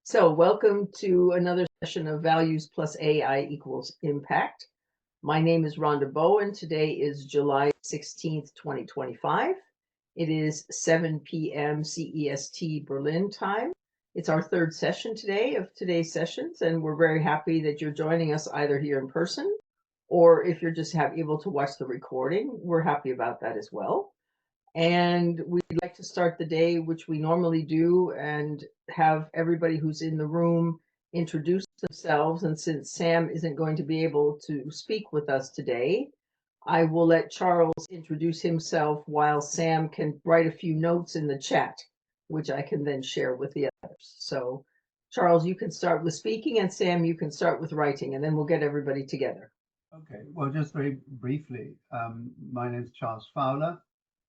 So, welcome to another session of Values plus AI equals Impact. My name is Rhonda Bowen. Today is July 16th, 2025. It is 7 p.m. CEST Berlin time. It's our third session today of today's sessions, and we're very happy that you're joining us either here in person or if you're just able to watch the recording. We're happy about that as well. And we'd like to start the day, which we normally do, and have everybody who's in the room introduce themselves. And since Sam isn't going to be able to speak with us today, I will let Charles introduce himself while Sam can write a few notes in the chat, which I can then share with the others. So, Charles, you can start with speaking, and Sam, you can start with writing, and then we'll get everybody together. Okay, well, just very briefly, my name is Charles Fowler.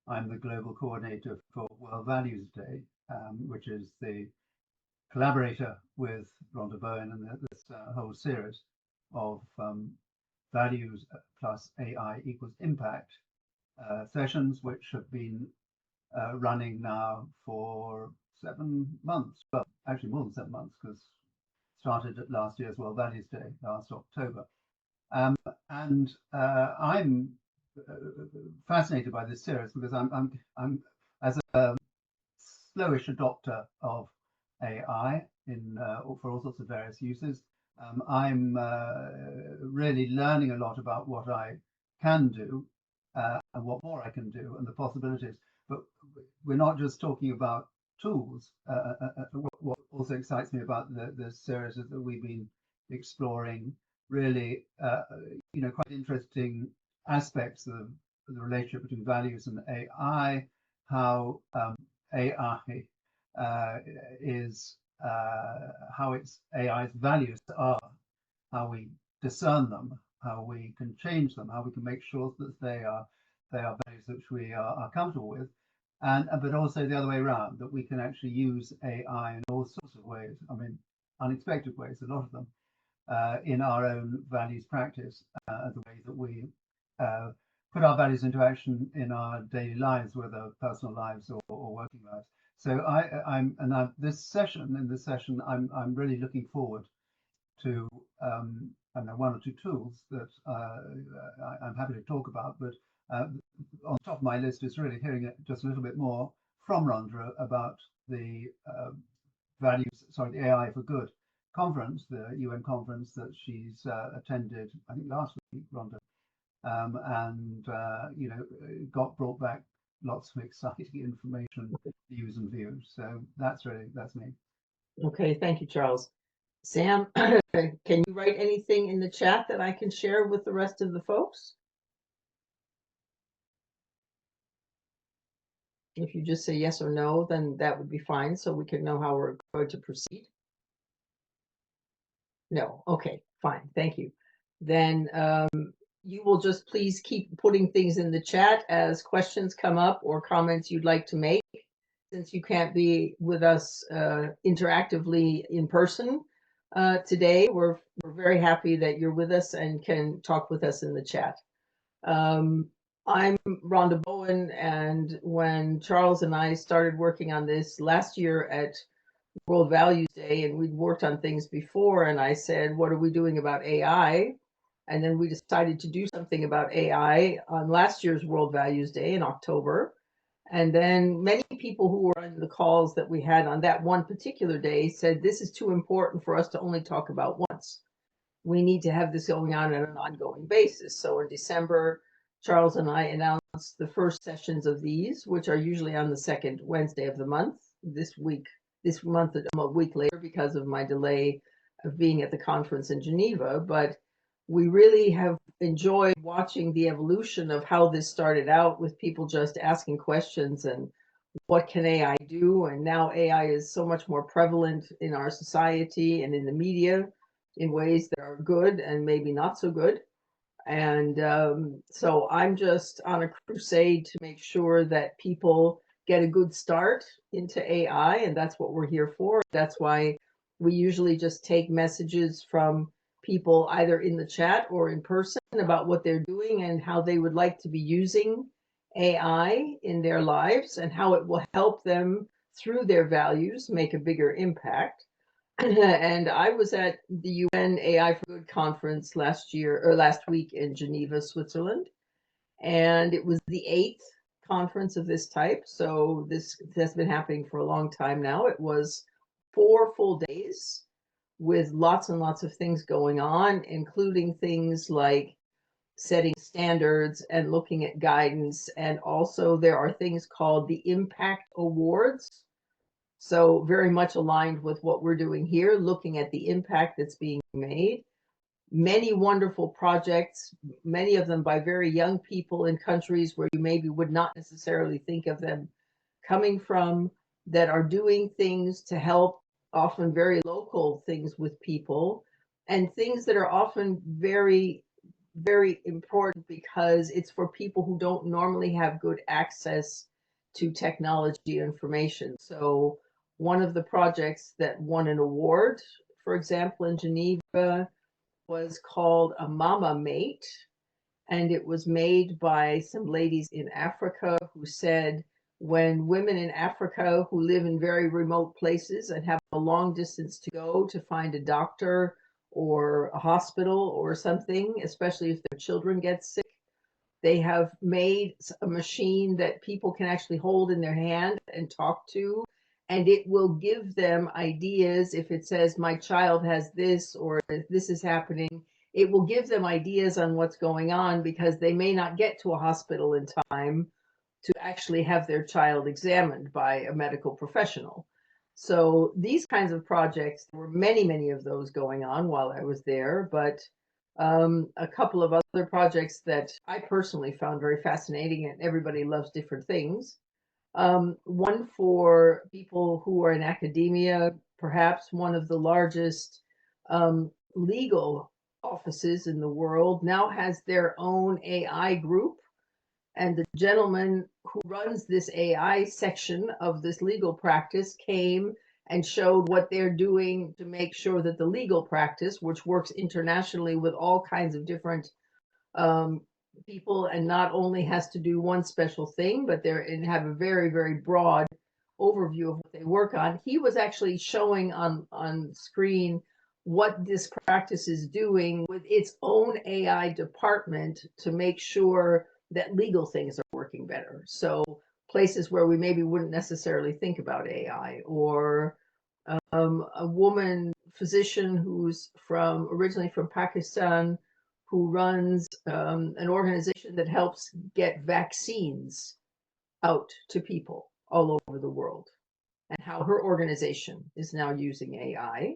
I'm the Global Coordinator for World Values Day, which is the collaborator with Rhonda Bowen and this whole series of Values plus AI equals Impact sessions, which have been running now for 7 months. Well, actually more than 7 months, because started at last year's World Values Day, last October. And I'm fascinated by this series because I'm as a slowish adopter of AI for all sorts of various uses. I'm really learning a lot about what I can do and what more I can do and the possibilities. But we're not just talking about tools. What also excites me about the series is that we've been exploring really, quite interesting aspects of the relationship between values and AI, how AI is, how its AI's values are, how we discern them, how we can change them, how we can make sure that they are values which we are comfortable with, and but also the other way around, that we can actually use AI in all sorts of ways. I mean, unexpected ways, a lot of them, in our own values practice, the way that we put our values into action in our daily lives, whether personal lives or working lives. So this session, I'm really looking forward to I know one or two tools that I'm happy to talk about, but on top of my list is really hearing just a little bit more from Rhonda about the the AI for Good conference, the UN conference that she's attended, I think last week, Rhonda, and brought back lots of exciting information, news and views. So that's me. Okay, thank you, Charles. Sam, can you write anything in the chat that I can share with the rest of the folks? If you just say yes or no, then that would be fine, so we can know how we're going to proceed. No, okay, fine, thank you. Then you will just please keep putting things in the chat as questions come up or comments you'd like to make. Since you can't be with us interactively in person today, we're very happy that you're with us and can talk with us in the chat. I'm Rhonda Bowen, and when Charles and I started working on this last year at World Values Day, and we'd worked on things before, and I said, what are we doing about AI? And then we decided to do something about AI on last year's World Values Day in October. And then many people who were on the calls that we had on that one particular day said, this is too important for us to only talk about once. We need to have this going on an ongoing basis. So in December, Charles and I announced the first sessions of these, which are usually on the second Wednesday of the month. This month, a week later, because of my delay of being at the conference in Geneva. But we really have enjoyed watching the evolution of how this started out with people just asking questions and what can AI do? And now AI is so much more prevalent in our society and in the media in ways that are good and maybe not so good. And so I'm just on a crusade to make sure that people get a good start into AI, and that's what we're here for. That's why we usually just take messages from people either in the chat or in person about what they're doing and how they would like to be using AI in their lives and how it will help them through their values make a bigger impact. And I was at the UN AI for Good conference last week in Geneva, Switzerland, and it was the 8th conference of this type. So this has been happening for a long time now. It was 4 full days with lots and lots of things going on, including things like setting standards and looking at guidance. And also there are things called the Impact Awards. So very much aligned with what we're doing here, looking at the impact that's being made. Many wonderful projects, many of them by very young people in countries where you maybe would not necessarily think of them coming from, that are doing things to help, often very local things with people, and things that are often very, very important because it's for people who don't normally have good access to technology information. So one of the projects that won an award, for example, in Geneva, was called a Mama Mate, and it was made by some ladies in Africa who said when women in Africa who live in very remote places and have a long distance to go to find a doctor or a hospital or something, especially if their children get sick, they have made a machine that people can actually hold in their hand and talk to, and it will give them ideas. If it says my child has this or this is happening, it will give them ideas on what's going on because they may not get to a hospital in time to actually have their child examined by a medical professional. So these kinds of projects, there were many, many of those going on while I was there, but a couple of other projects that I personally found very fascinating, and everybody loves different things. One for people who are in academia, perhaps one of the largest legal offices in the world now has their own AI group. And the gentleman who runs this AI section of this legal practice came and showed what they're doing to make sure that the legal practice, which works internationally with all kinds of different um, people and not only has to do one special thing, but they're and have a very, very broad overview of what they work on. He was actually showing on screen what this practice is doing with its own AI department to make sure that legal things are working better. So places where we maybe wouldn't necessarily think about AI, or a woman physician who's originally from Pakistan, who runs an organization that helps get vaccines out to people all over the world, and how her organization is now using AI.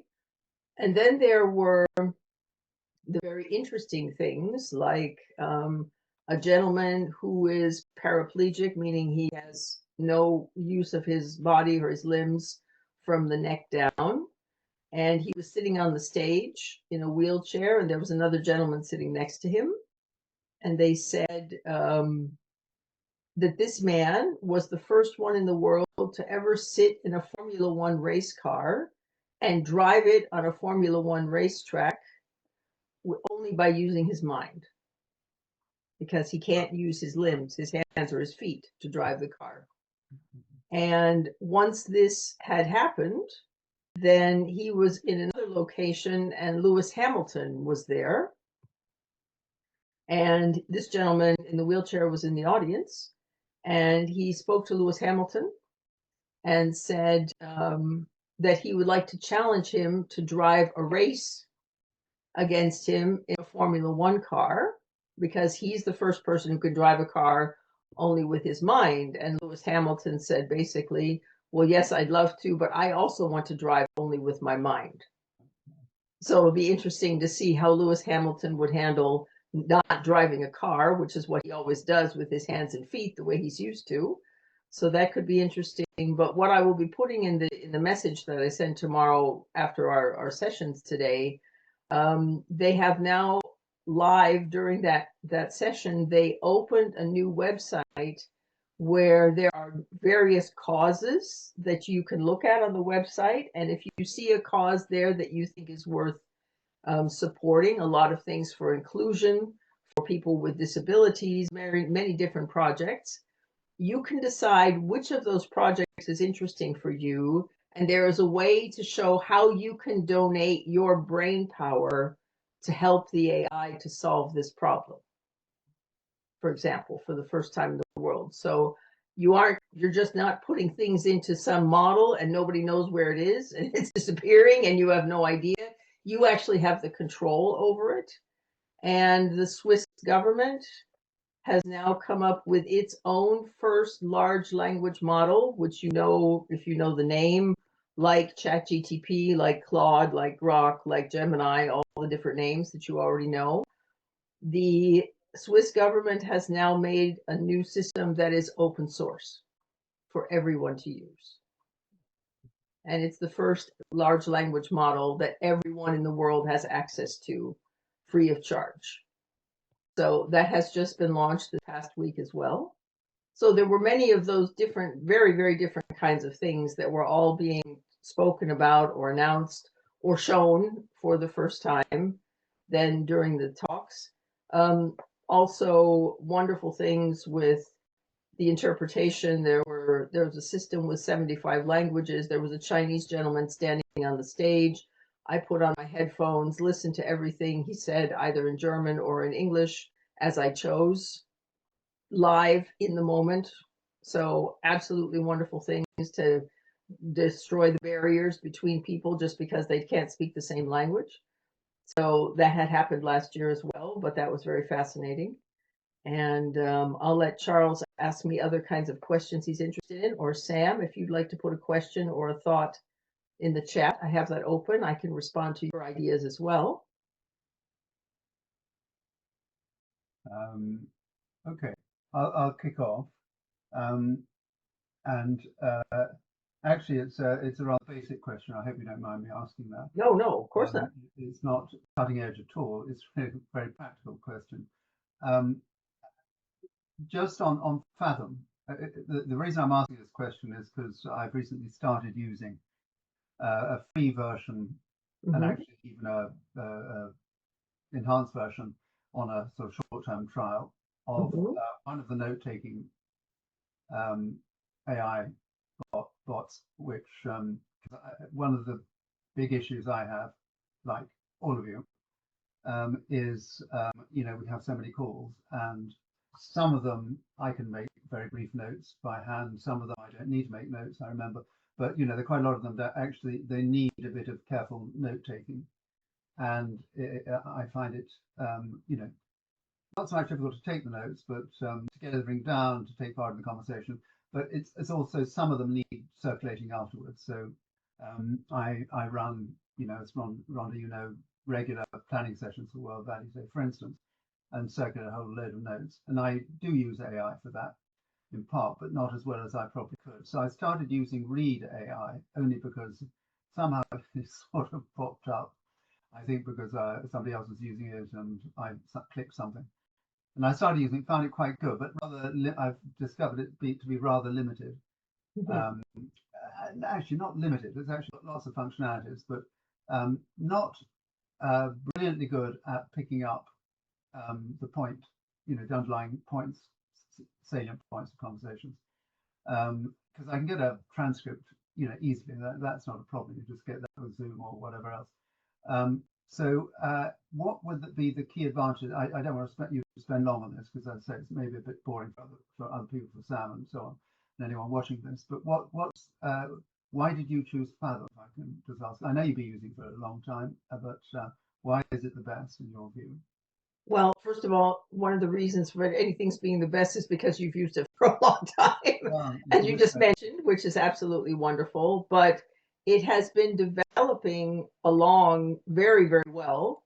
And then there were the very interesting things like a gentleman who is paraplegic, meaning he has no use of his body or his limbs from the neck down. And he was sitting on the stage in a wheelchair, and there was another gentleman sitting next to him. And they said that this man was the first one in the world to ever sit in a Formula One race car and drive it on a Formula One racetrack only by using his mind, because he can't use his limbs, his hands or his feet, to drive the car. And once this had happened, then he was in another location and Lewis Hamilton was there. And this gentleman in the wheelchair was in the audience, and he spoke to Lewis Hamilton and said that he would like to challenge him to drive a race against him in a Formula One car, because he's the first person who could drive a car only with his mind. And Lewis Hamilton said basically, well, yes, I'd love to, but I also want to drive only with my mind. So it'll be interesting to see how Lewis Hamilton would handle not driving a car, which is what he always does with his hands and feet, the way he's used to. So that could be interesting. But what I will be putting in the message that I send tomorrow after our sessions today, they have now live during that session, they opened a new website where there are various causes that you can look at on the website. And if you see a cause there that you think is worth supporting, a lot of things for inclusion, for people with disabilities, many different projects, you can decide which of those projects is interesting for you And there is a way to show how you can donate your brain power to help the AI to solve this problem, for example, for the first time in the world. So you're just not putting things into some model and nobody knows where it is and it's disappearing and you have no idea. You actually have the control over it. And the Swiss government has now come up with its own first large language model, which, if you know the name, like ChatGTP, like Claude, like Grok, like Gemini, all the different names that you already know. The Swiss government has now made a new system that is open source for everyone to use. And it's the first large language model that everyone in the world has access to free of charge. So that has just been launched this past week as well. So there were many of those different, very, very different kinds of things that were all being spoken about or announced or shown for the first time then during the talks. Also wonderful things with the interpretation. There was a system with 75 languages. There was a Chinese gentleman standing on the stage. I put on my headphones, listened to everything he said, either in German or in English, as I chose, live in the moment. So absolutely wonderful things to destroy the barriers between people just because they can't speak the same language. So that had happened last year as well, but that was very fascinating. And I'll let Charles ask me other kinds of questions he's interested in, or Sam, if you'd like to put a question or a thought in the chat, I have that open. I can respond to your ideas as well. Okay, I'll kick off. And actually, it's a rather basic question. I hope you don't mind me asking that. No, of course not. It's not cutting edge at all. It's a very practical question. Just on Fathom, the reason I'm asking this question is because I've recently started using a free version and actually even a enhanced version on a sort of short-term trial of one of the note-taking AI bots, which one of the big issues I have, like all of you, is we have so many calls, and some of them I can make very brief notes by hand. Some of them I don't need to make notes. I remember, but there are quite a lot of them that actually they need a bit of careful note taking, and I find it not so much difficult to take the notes, but to get everything down, to take part in the conversation. But it's also some of them need circulating afterwards. So I run, as Rhonda, regular planning sessions for World Values Day, for instance, and circulate a whole load of notes. And I do use AI for that in part, but not as well as I probably could. So I started using Read AI only because somehow it sort of popped up. I think because somebody else was using it and I clicked something. And I started using it, found it quite good, but I've discovered it to be rather limited. Actually, not limited. It's actually got lots of functionalities, but not brilliantly good at picking up the point, the underlying points, salient points of conversations. Because I can get a transcript, easily. That's not a problem. You just get that with Zoom or whatever else. So what would be the key advantage? I don't want to spend long on this because, as I say, it's maybe a bit boring for other people, for Sam and so on, and anyone watching this. But why did you choose Fathom? If I can just ask. I know you've been using it for a long time, but why is it the best in your view? Well, first of all, one of the reasons for anything's being the best is because you've used it for a long time, as you just mentioned, which is absolutely wonderful. But it has been developing along very, very well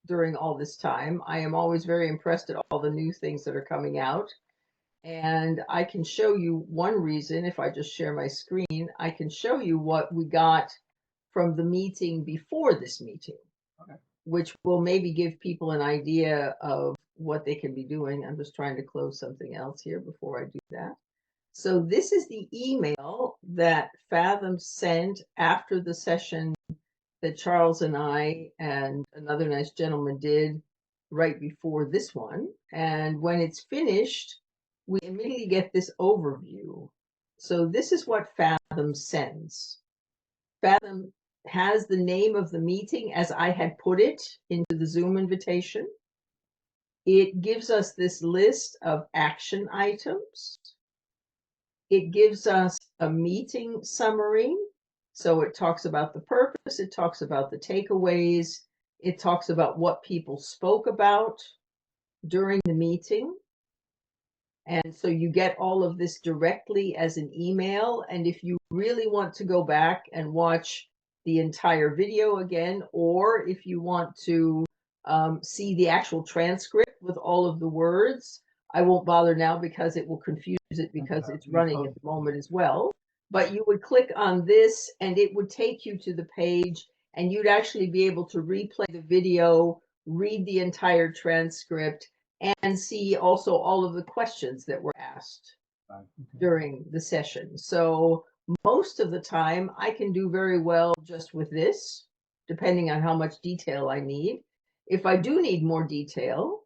during all this time. I am always very impressed at all the new things that are coming out. And I can show you one reason. If I just share my screen, I can show you what we got from the meeting before this meeting. Okay. Which will maybe give people an idea of what they can be doing. I'm just trying to close something else here before I do that. So this is the email that Fathom sent after the session that Charles and I and another nice gentleman did right before this one. And when it's finished, we immediately get this overview. So this is what Fathom sends. Fathom has the name of the meeting as I had put it into the Zoom invitation. It gives us this list of action items. It gives us a meeting summary. So it talks about the purpose, it talks about the takeaways, it talks about what people spoke about during the meeting. And so you get all of this directly as an email. And if you really want to go back and watch the entire video again, or if you want to see the actual transcript with all of the words, I won't bother now because it will confuse it because it's running at the moment as well. But you would click on this and it would take you to the page and you'd actually be able to replay the video, read the entire transcript, and see also all of the questions that were asked during the session. So most of the time I can do very well just with this, depending on how much detail I need. If I do need more detail,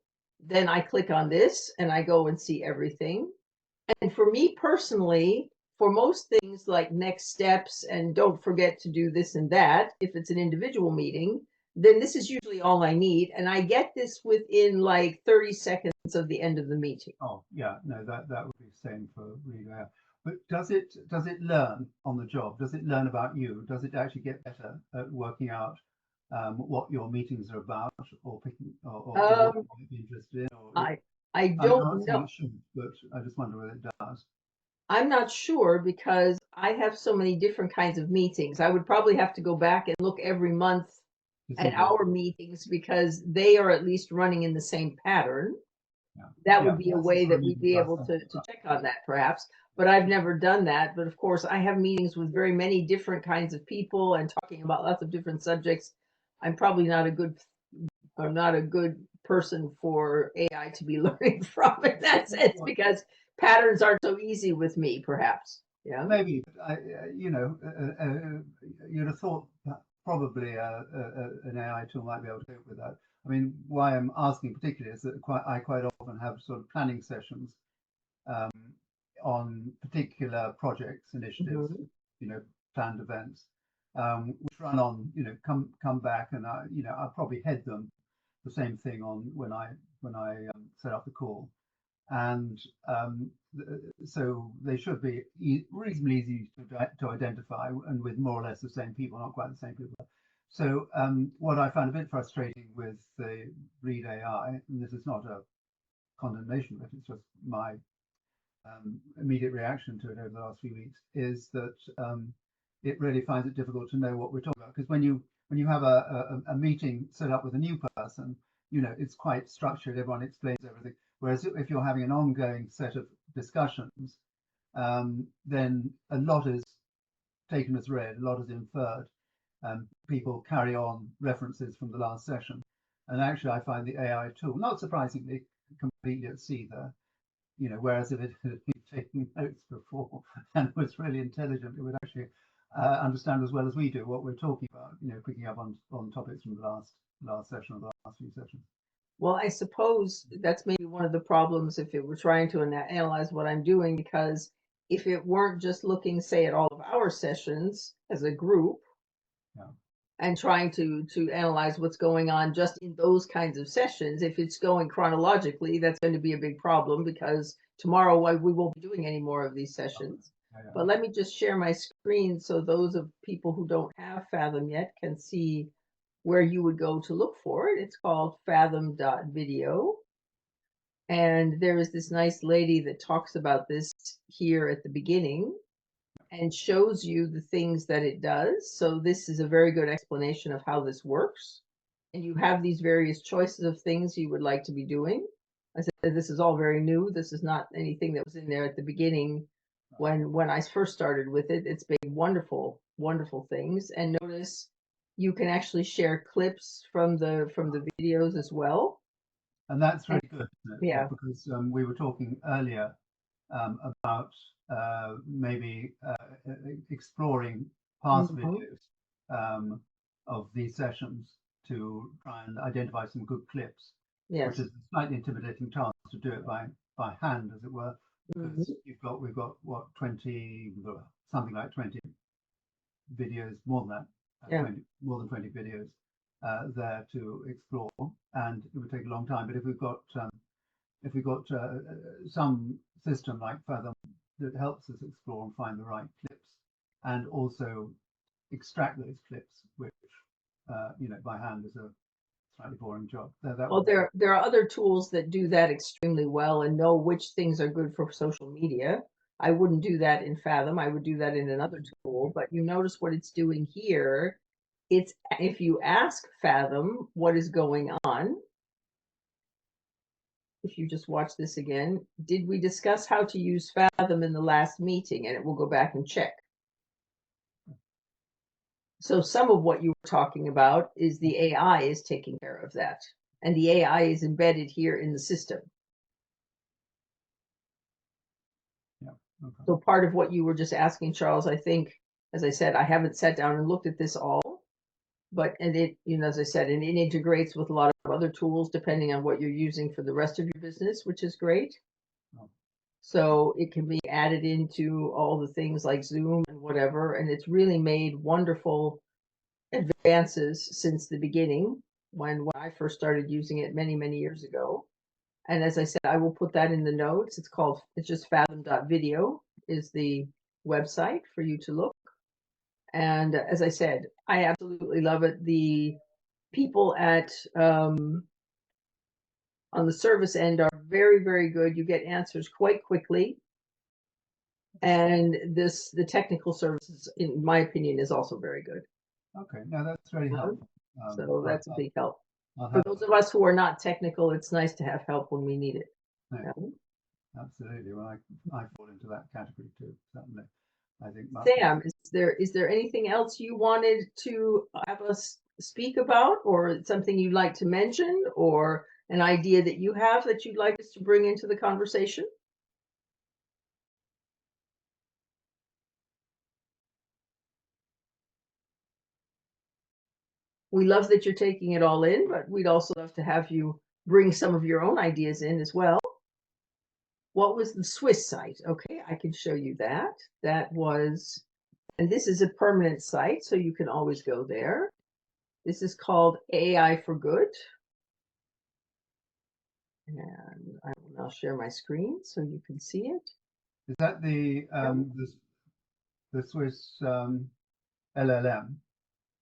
then I click on this and I go and see everything. And for me personally, for most things like next steps and don't forget to do this and that, if it's an individual meeting, then this is usually all I need. And I get this within like 30 seconds of the end of the meeting. Oh, yeah, no, that would be the same for Rhonda. But does it learn on the job? Does it learn about you? Does it actually get better at working out what your meetings are about, or picking, or what you might be interested in? Or I I'm don't not saying know. it shouldn't, but I just wonder whether it does. I'm not sure because I have so many different kinds of meetings. I would probably have to go back and look every month at our meetings because they are at least running in the same pattern. Yeah. That Yeah, would be a that's way what I that mean we'd be by able to saying. check on that perhaps. But I've never done that. But of course, I have meetings with very many different kinds of people and talking about lots of different subjects. I'm probably not a good or not a good person for AI to be learning from in that sense because patterns aren't so easy with me, perhaps. Yeah. Maybe, but you'd have thought that probably an AI tool might be able to cope with that. I mean, why I'm asking particularly is that I quite often have sort of planning sessions um, on particular projects, initiatives, Mhm. planned events, which run on, come back, and I'll probably head them the same thing on when I set up the call, and so they should be reasonably easy to identify, and with more or less the same people, not quite the same people. So what I found a bit frustrating with the Read AI, and this is not a condemnation of it, it's just my immediate reaction to it over the last few weeks, is that it really finds it difficult to know what we're talking about. Because when you have a meeting set up with a new person, it's quite structured, everyone explains everything. Whereas if you're having an ongoing set of discussions, then a lot is taken as read, a lot is inferred. People carry on references from the last session. And actually, I find the AI tool, not surprisingly, completely at sea there. Whereas if it had been taking notes before and was really intelligent, it would actually understand as well as we do what we're talking about, picking up on topics from the last session or the last few sessions. Well, I suppose that's maybe one of the problems if it were trying to analyze what I'm doing, because if it weren't just looking, say, at all of our sessions as a group, Yeah. and trying to analyze what's going on just in those kinds of sessions, if it's going chronologically, that's going to be a big problem because tomorrow we won't be doing any more of these sessions. Yeah. But let me just share my screen so those of people who don't have Fathom yet can see where you would go to look for it. It's called fathom.video. And there is this nice lady that talks about this here at the beginning and shows you the things that it does. So this is a very good explanation of how this works. And you have these various choices of things you would like to be doing. I said this is all very new. This is not anything that was in there at the beginning when I first started with it. It's been wonderful, wonderful things. And notice you can actually share clips from the videos as well. And that's really good, isn't it? Yeah. Because we were talking earlier about maybe exploring past videos of these sessions to try and identify some good clips, Yes. which is a slightly intimidating task to do it by hand, as it were, because we've got what 20, something like 20 videos, more than that, Yeah. 20, more than 20 videos there to explore, and it would take a long time. But if we've got some system like Fathom that helps us explore and find the right clips, and also extract those clips, which by hand is a slightly boring job. Well, there are other tools that do that extremely well and know which things are good for social media. I wouldn't do that in Fathom. I would do that in another tool, but you notice what it's doing here. It's if you ask Fathom what is going on, if you just watch this again, did we discuss how to use Fathom in the last meeting? And it will go back and check. So some of what you were talking about is the AI is taking care of that. And the AI is embedded here in the system. Yeah. Okay. So part of what you were just asking, Charles, I think, as I said, I haven't sat down and looked at this all, but and it, as I said, and it integrates with a lot of other tools depending on what you're using for the rest of your business, which is great. Oh. So it can be added into all the things like Zoom and whatever, and it's really made wonderful advances since the beginning when I first started using it many, many years ago. And as I said, I will put that in the notes. It's just fathom.video is the website for you to look. And as I said, I absolutely love it. The people at on the service end are very, very good. You get answers quite quickly. And the technical services, in my opinion, is also very good. Okay, no, that's very helpful. So that's a big help. I'll For those of us who are not technical, it's nice to have help when we need it. Yeah, absolutely. Well, I fall into that category too, certainly. I think Sam, is there anything else you wanted to have us speak about, or something you'd like to mention, or an idea that you have that you'd like us to bring into the conversation? We love that you're taking it all in, but we'd also love to have you bring some of your own ideas in as well. What was the Swiss site? Okay, I can show you that. That was, and this is a permanent site, so you can always go there. This is called AI for Good. And I will now share my screen so you can see it. Is that the Swiss LLM?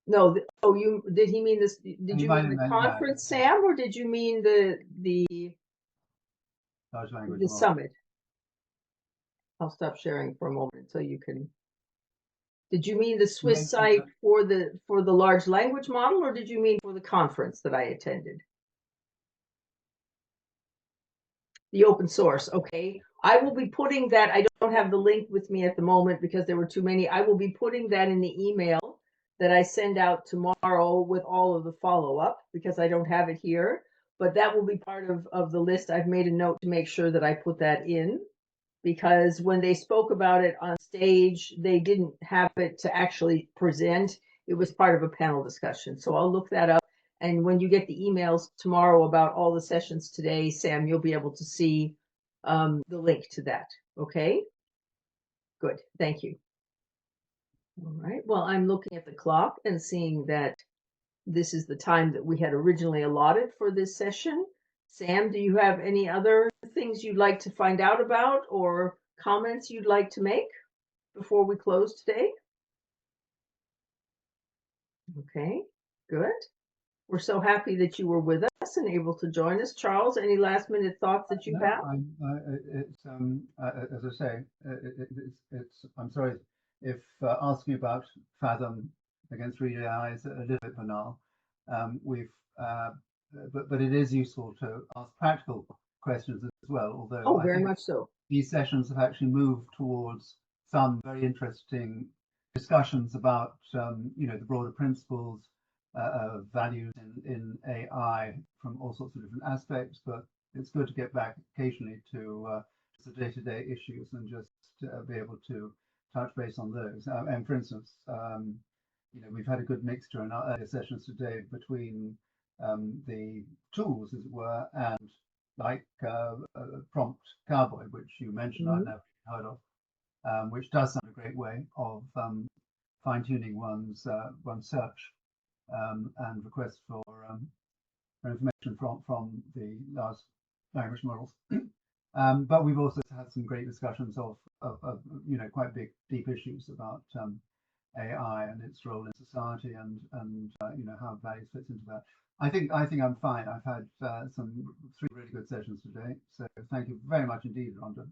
No, did he mean this? Did you mean the meant conference, that. Sam, or did you mean the Large language the model. summit? I'll stop sharing for a moment so you can. Did you mean the Swiss site for the large language model, or did you mean for the conference that I attended? The open source, okay. I will be putting that. I don't have the link with me at the moment because there were too many. I will be putting that in the email that I send out tomorrow with all of the follow-up because I don't have it here. But that will be part of the list. I've made a note to make sure that I put that in because when they spoke about it on stage, they didn't have it to actually present. It was part of a panel discussion. So I'll look that up. And when you get the emails tomorrow about all the sessions today, Sam, you'll be able to see the link to that. Okay? Good. Thank you. All right. Well, I'm looking at the clock and seeing that this is the time that we had originally allotted for this session. Sam, do you have any other things you'd like to find out about or comments you'd like to make before we close today? Okay, good. We're so happy that you were with us and able to join us. Charles, any last minute thoughts that you have? As I say, I'm sorry if asking about Fathom against Read AI is a little bit banal. But it is useful to ask practical questions as well. Although very much so. These sessions have actually moved towards some very interesting discussions about the broader principles values in AI from all sorts of different aspects, but it's good to get back occasionally to the day-to-day issues and just be able to touch base on those. And for instance, we've had a good mixture in our earlier sessions today between the tools, as it were, and like Prompt Cowboy, which you mentioned, I've never heard of, which does sound a great way of fine-tuning one's search and requests for information from the large language models. But we've also had some great discussions of quite big, deep issues about AI and its role in society and how values fits into that. I think I'm fine. I've had three really good sessions today, so thank you very much indeed, Rhonda.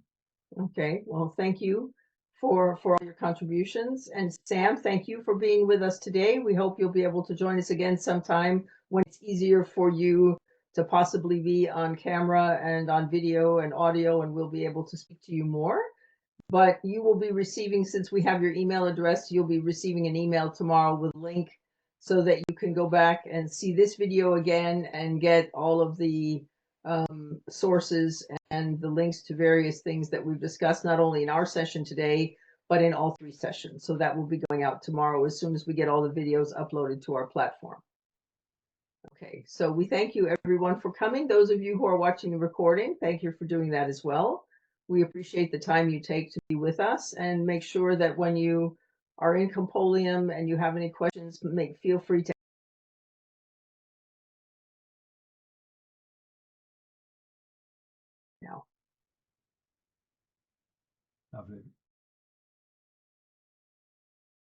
Okay, well, thank you for all your contributions. And Sam, thank you for being with us today. We hope you'll be able to join us again sometime when it's easier for you to possibly be on camera and on video and audio, and we'll be able to speak to you more. But you will be receiving, since we have your email address, you'll be receiving an email tomorrow with a link so that you can go back and see this video again and get all of the sources and the links to various things that we've discussed, not only in our session today, but in all three sessions. So that will be going out tomorrow as soon as we get all the videos uploaded to our platform. Okay, so we thank you everyone for coming. Those of you who are watching the recording, thank you for doing that as well. We appreciate the time you take to be with us, and make sure that when you are in Compolium and you have any questions, feel free to now. Lovely.